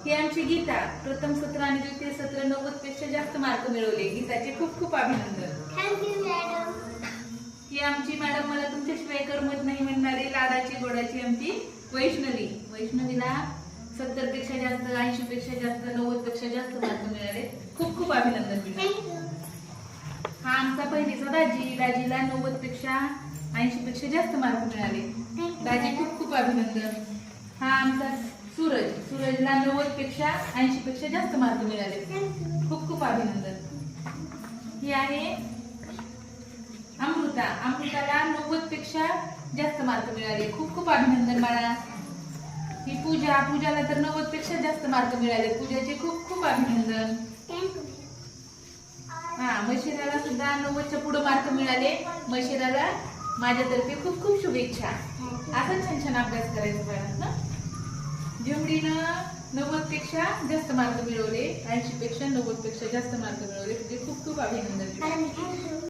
ही आमची गीता प्रथम सत्र आणि द्वितीय सत्र 90 पेक्षा जास्त मार्क मिळवले. गीताचे खूप खूप अभिनंदन. Thank you madam. ही आमची मॅडम मला तुमच्याशिवाय करमत नाही म्हणणारी लाडाची गोडाची आमची वैष्णवी. वैष्णवीला 70 पेक्षा जास्त, 80 पेक्षा जास्त, 90 पेक्षा जास्त मार्क मिळाले. खूप खूप अभिनंदन बेटा. थँक्यू. हा आमचा पहिलीचा दाजी. दाजीला 90 पेक्षा 80 पेक्षा जास्त मार्क मिळाले. दाजी खूप खूप अभिनंदन. हा आमचा सूरज. सूरजला 90 पेक्षा 80 पेक्षा जास्त मार्क मिळाले. खूप खूप अभिनंदन. ही आहे अमृता. अमृताला 90 पेक्षा जास्त मार्क मिळाले. खूप खूप अभिनंदन बाळा. ही पूजा. पूजाला तर 90 पेक्षा जास्त मार्क मिळाले. पूजाचे खूप खूप अभिनंदन. हा मशिराला सुद्धा 90च्या पुढे मार्क मिळाले. मशिराला माझ्यातर्फे खूप खूप शुभेच्छा. असं छान छान अभ्यास करायचा बाळा. जेवढीनं 90 पेक्षा जास्त मार्क मिळवले, 80 पेक्षा 90 पेक्षा जास्त मार्क मिळवले, तुझे खूप खूप अभिनंदन.